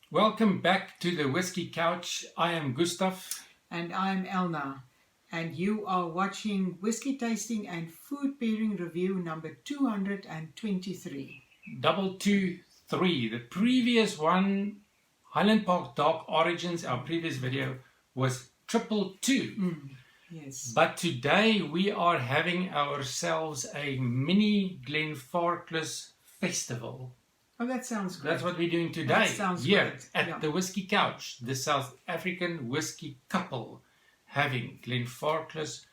Welcome back to the Whiskey Couch. I am Gustav. And I'm ELNA. And you are watching Whiskey Tasting and Food Pairing Review number 223. 223. The previous one, Highland Park Dark Origins, our previous video, was 222. Yes. But today we are having ourselves a mini Glenfarclas festival. Oh, that sounds great. That's what we're doing today. That sounds here great. at the Whiskey Couch, the South African whiskey couple having Glenfarclas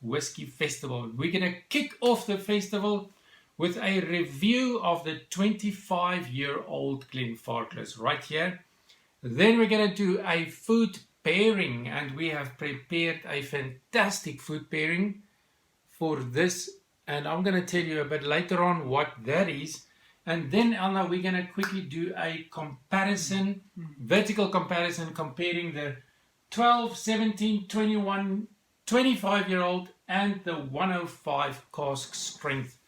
Whiskey Festival. We're going to kick off the festival with a review of the 25-year-old Glenfarclas right here. Then we're going to do a food pairing, and we have prepared a fantastic food pairing for this, and I'm going to tell you a bit later on what that is. And then, Elna, we're going to quickly do a comparison, vertical comparison, comparing the 12, 17, 21, 25-year-old and the 105 cask strength.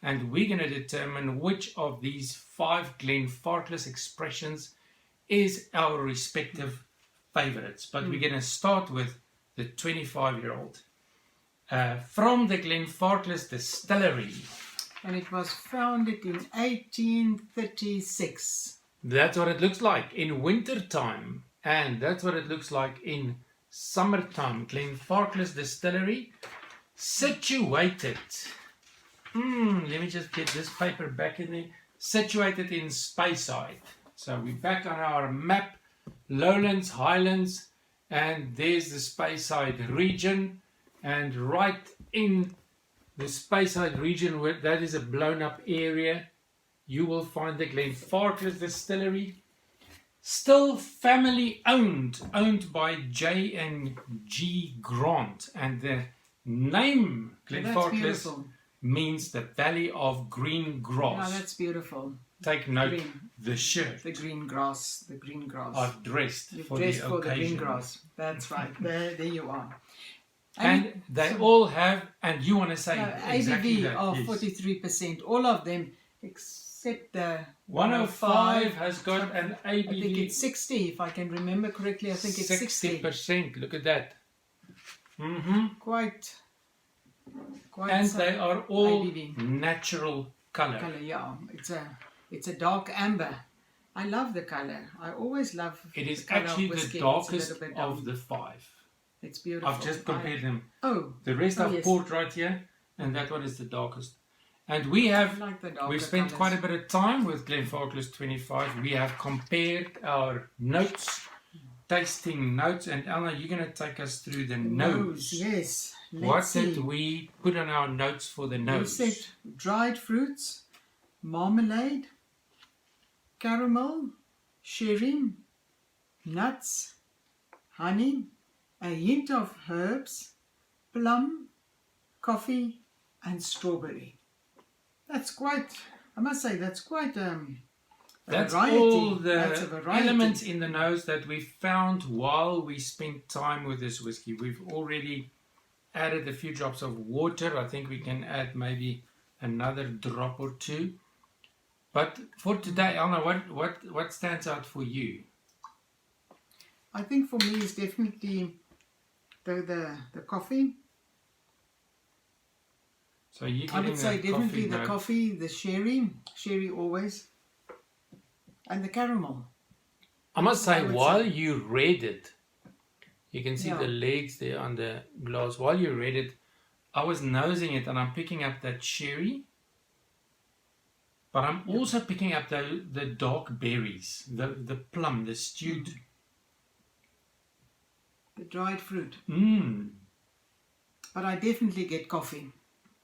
And we're going to determine which of these 5 Glenfarclas expressions is our respective favorites. But we're going to start with the 25-year-old. From the Glenfarclas Distillery. And it was founded in 1836. That's what it looks like in winter time, and that's what it looks like in summertime. Glenfarclas Distillery, situated. Let me just get this paper back in there. Situated in Speyside. So we're back on our map. Lowlands, Highlands, and there's the Speyside region, and right in the Speyside region, where that is a blown up area, you will find the Glenfarclas Distillery. Still family owned by J&G Grant. And the name Glenfarclas means the Valley of Green Grass. Oh, that's beautiful. Take note, the shirt. The green grass. The green grass. I've dressed You've for dressed the for occasion. the green grass. That's right. There you are. And they all have, and you want to say exactly ABV that, of yes. 43%. All of them except the 105 has got an ABV. I think it's 60, if I can remember correctly. I think it's 60. 60%. Look at that. Quite and they are all ABV. natural color. Yeah, it's a dark amber. I love the color. I always love. It is the color actually of whiskey. the darkest It's a little bit of the 5. It's beautiful. I've just compared them. Oh. The rest I've yes. poured right here, and that one is the darkest. And we have, we've spent quite a bit of time with Glenfarclas 25. We have compared our notes, tasting notes, and Elna, you're going to take us through the nose. Yes. What did we put on our notes for the nose? We said dried fruits, marmalade, caramel, sherry, nuts, honey, a hint of herbs, plum, coffee, and strawberry. That's quite, I must say, that's quite that's variety. all the That's a variety. elements in the nose that we found while we spent time with this whiskey. We've already added a few drops of water. I think we can add maybe another drop or 2. But for today, Elna, what stands out for you? I think for me it's definitely the coffee. So you I would say definitely the coffee, the sherry always, and the caramel. I must say, while you read it, you can see Yeah. the legs there on the glass. While you read it, I was nosing it and I'm picking up that sherry, but I'm also picking up the dark berries, the plum, the stewed. The dried fruit. But I definitely get coffee.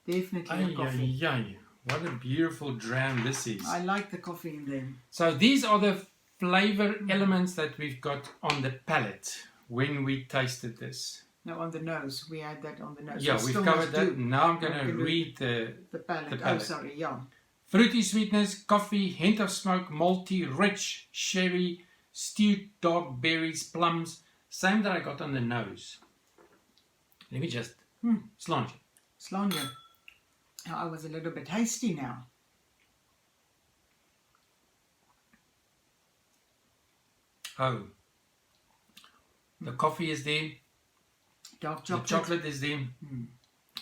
Definitely coffee. What a beautiful dram this is. I like the coffee in there. So these are the flavor elements that we've got on the palate when we tasted this. No, on the nose. We had that on the nose. Yeah, we've covered that. Now I'm going to read the palate. palate. Oh, sorry, yeah. Fruity sweetness, coffee, hint of smoke, malty, rich, sherry, stewed dark berries, plums. Same that I got on the nose. Let me just slange. I was a little bit hasty now. Oh, the coffee is there. Dark chocolate. The chocolate is there.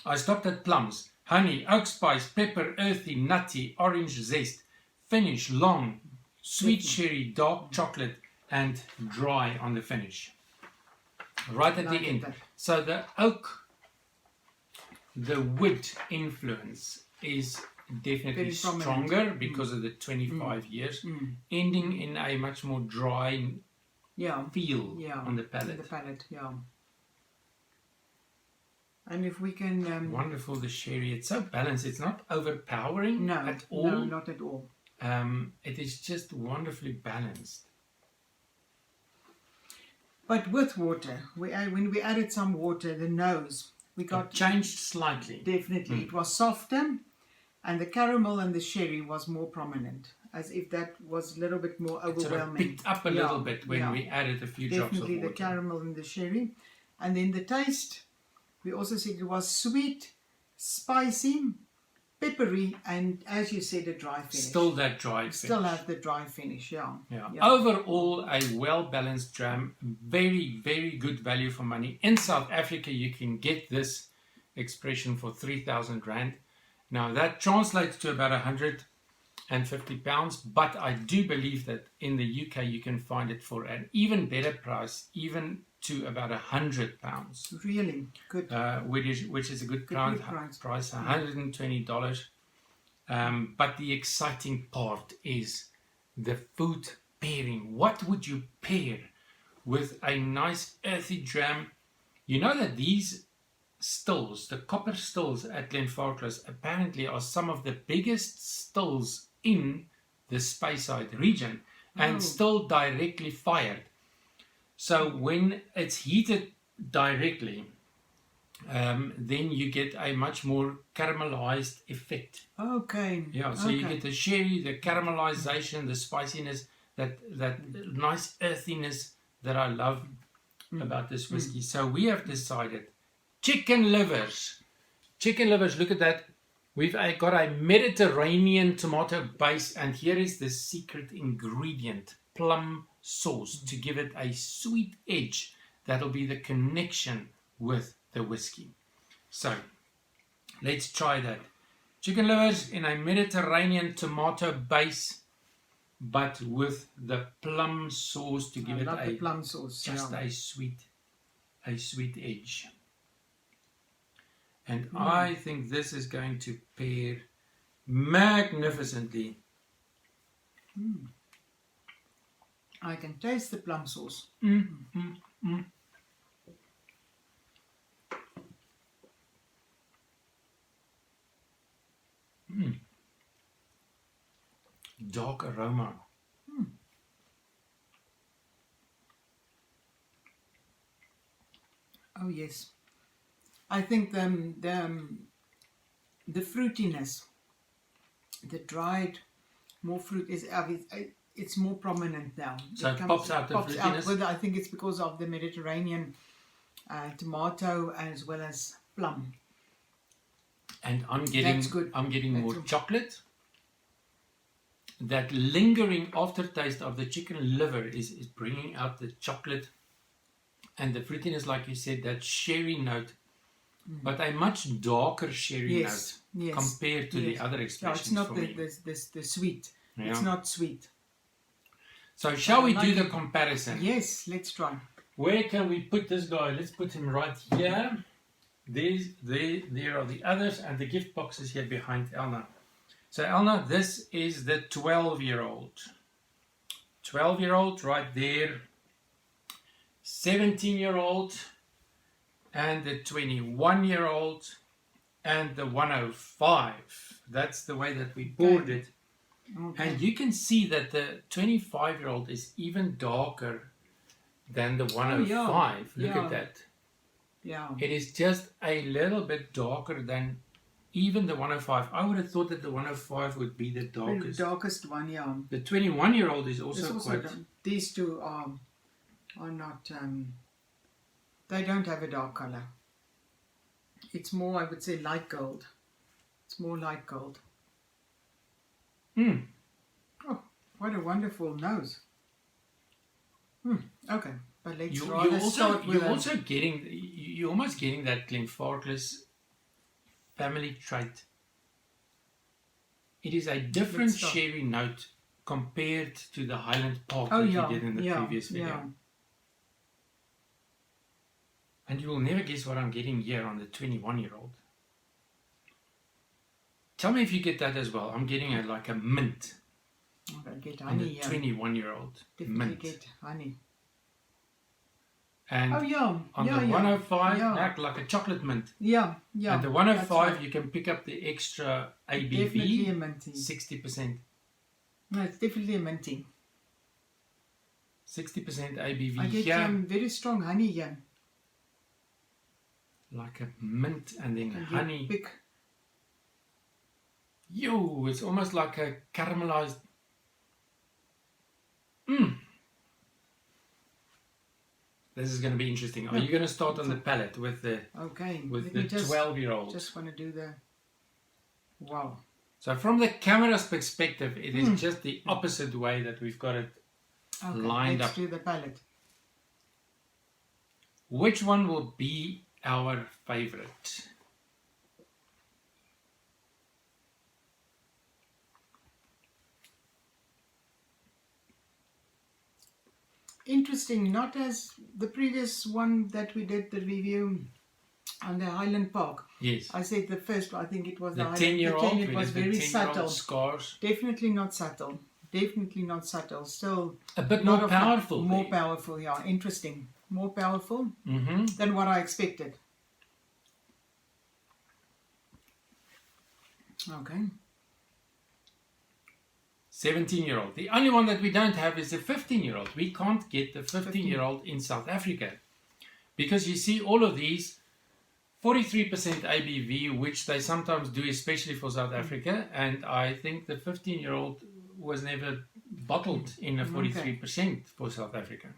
I stopped at plums, honey, oak spice, pepper, earthy, nutty, orange zest, finish, long, sweet cherry, dark chocolate, and dry on the finish. Right at the end. So the oak, the wood influence is definitely stronger because of the 25 years, ending in a much more dry feel on the palate. And if we can... wonderful, the sherry. It's so balanced. It's not overpowering at all. No, not at all. It is just wonderfully balanced. But with water, when we added some water, the nose, we got... It changed slightly. Definitely. It was softer, and the caramel and the sherry was more prominent, as if that was a little bit more overwhelming. It sort of picked up a little bit when we added a few drops of water. Definitely the caramel and the sherry. And then the taste, we also said it was sweet, spicy, peppery, and as you said, a dry finish. Still that dry finish. Still have the dry finish, yeah. Overall, a well-balanced dram. Very, very good value for money. In South Africa, you can get this expression for 3,000 Rand. Now, that translates to about £150, but I do believe that in the UK, you can find it for an even better price, even to about £100. Really good. Which is a good price, $120. But the exciting part is the food pairing. What would you pair with a nice earthy dram? You know that these stills, the copper stills at Glenfarclas, apparently are some of the biggest stills in the Speyside region and still directly fired. So when it's heated directly, then you get a much more caramelized effect. Okay. Yeah, so you get the sherry, the caramelization, the spiciness, that nice earthiness that I love about this whiskey. So we have decided chicken livers. Chicken livers, look at that. We've got a Mediterranean tomato base, and here is the secret ingredient, plum sauce, to give it a sweet edge. That'll be the connection with the whiskey. So let's try that. Chicken livers in a Mediterranean tomato base, but with the plum sauce to give it a plum sauce, just a sweet edge. And I think this is going to pair magnificently. I can taste the plum sauce. Dark aroma. Oh yes. I think the fruitiness, the dried, more fruit it's more prominent now. So it pops out the fruitiness. I think it's because of the Mediterranean tomato as well as plum. And I'm getting more chocolate. That lingering aftertaste of the chicken liver is bringing out the chocolate and the fruitiness, like you said, that sherry note. But a much darker sherry note compared to the other expressions. No, it's not the sweet. Yeah. It's not sweet. So shall we do the comparison? Yes, let's try. Where can we put this guy? Let's put him right here. There are the others, and the gift box is here behind ELNA. So ELNA, this is the 12-year-old. 12-year-old right there. 17-year-old. And the 21-year-old and the 105. That's the way that we poured it. Okay. And you can see that the 25-year-old is even darker than the 105. Look at that. Yeah. It is just a little bit darker than even the 105. I would have thought that the 105 would be the darkest. The darkest one, yeah. The 21-year-old is also quite... These two are not... They don't have a dark color. It's more, I would say, light gold. It's more light gold. Oh, what a wonderful nose. Okay, but let's You're rather also start with you're almost getting that Glenfarclas family trait. It is a different sherry note compared to the Highland Park that you did in the previous video. Yeah. And you will never guess what I'm getting here on the 21-year-old. Tell me if you get that as well. I'm getting like a mint. Okay, get On honey. the 21-year-old. Definitely Mint. get honey. And on the 105, like a chocolate mint. Yeah. And the 105, you can pick up the extra ABV. Definitely a minty. 60%. No, it's definitely a minty. 60% ABV. I get very strong honey here. Like a mint and then honey. Pick. Yo, it's almost like a caramelized. This is going to be interesting. Are you going to start on the palate with the 12-year-old? Just want to do the wow. So from the camera's perspective, it is just the opposite way that we've got it lined up. Let's do the palate. Which one will be our favorite? Interesting, not as the previous one that we did the review on the Highland Park. Yes. I said the first one, I think it was the the 10-year-old. It was very subtle. Scars. Definitely not subtle. Definitely not subtle. Still a bit more powerful. More powerful, yeah. Interesting. More powerful than what I expected. Okay. 17-year-old. The only one that we don't have is the 15-year-old. We can't get the 15-year-old in South Africa. Because you see all of these, 43% ABV, which they sometimes do, especially for South Africa. And I think the 15-year-old was never bottled in a 43% for South Africa.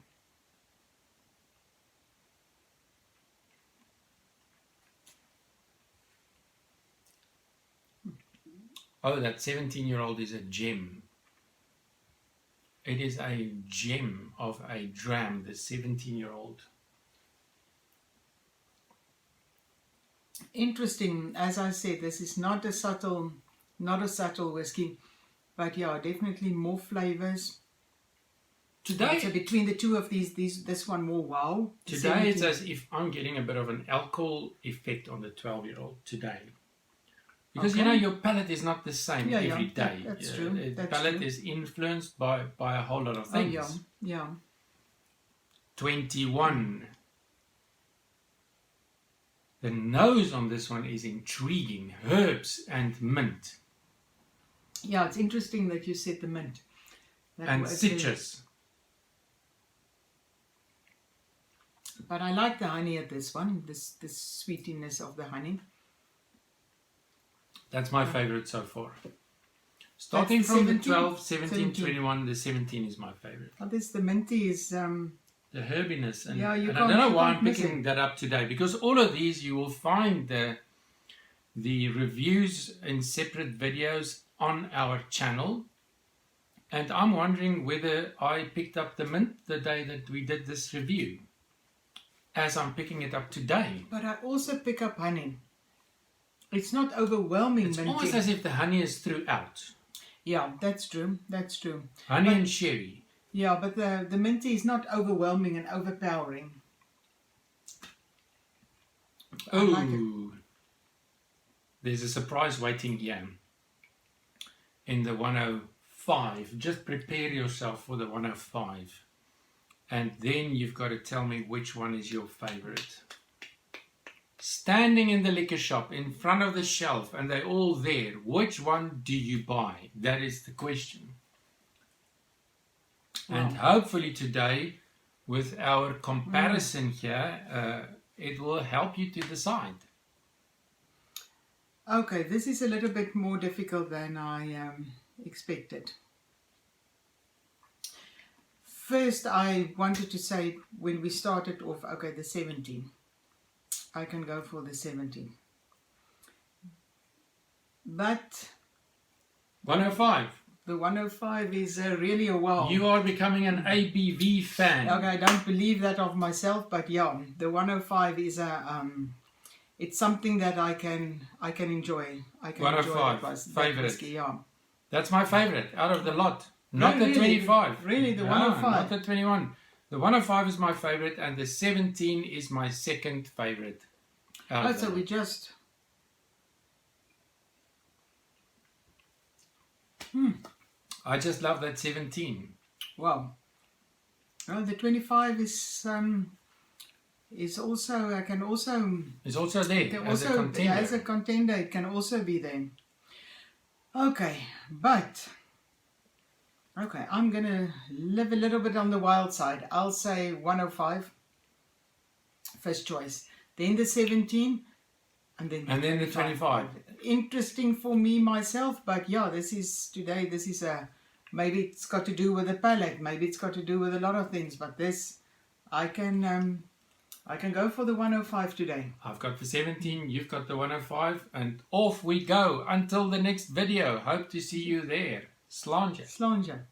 Oh, that 17-year-old is a gem. It is a gem of a dram, the 17-year-old. Interesting. As I said, this is not a subtle whiskey, but yeah, definitely more flavors. Today, so between the two of this one more wow. Today it's as if I'm getting a bit of an alcohol effect on the 12-year-old today. Because you know your palate is not the same every day. That's true. The palate is influenced by a whole lot of things. Oh, yeah. 21. The nose on this one is intriguing. Herbs and mint. Yeah, it's interesting that you said the mint. And citrus. But I like the honey at this one. This sweetiness of the honey. That's my favorite so far. Starting from 17, the 12, 17, 21, the 17 is my favorite. Oh, the minty is... the herbiness. And, yeah, and I don't know why I'm picking that up today. Because all of these, you will find the reviews in separate videos on our channel. And I'm wondering whether I picked up the mint the day that we did this review. As I'm picking it up today. But I also pick up honey. It's not overwhelming. It's almost as if the honey is throughout. Yeah, that's true. That's true. Honey and sherry. Yeah, but the minty is not overwhelming and overpowering. Oh, like there's a surprise waiting here. In the 105. Just prepare yourself for the 105. And then you've got to tell me which one is your favorite. Standing in the liquor shop in front of the shelf and they're all there. Which one do you buy? That is the question. Wow. And hopefully today, with our comparison here, it will help you to decide. Okay, this is a little bit more difficult than I expected. First, I wanted to say when we started off, okay, the 17. I can go for the 17. But 105. the 105 is really a wow. You are becoming an ABV fan. Okay, I don't believe that of myself, but yeah, the 105 is a it's something that I can enjoy. I can 105, enjoy favorite. whiskey, yeah. That's my favorite out of the lot. Not the really, 25. Really, the No, 105. not the 21. The 105 is my favorite, and the 17 is my second favorite. Oh, so we just... I just love that 17. Wow. Well, the 25 is also, I can also... It's also there as a contender. Yeah, as a contender, it can also be there. Okay, but... Okay, I'm going to live a little bit on the wild side. I'll say 105, first choice. Then the 17, and then the 25. Interesting for me myself, but yeah, this is a... Maybe it's got to do with the palate. Maybe it's got to do with a lot of things. But this, I can go for the 105 today. I've got the 17, you've got the 105, and off we go until the next video. Hope to see you there. Sláinte. Sláinte.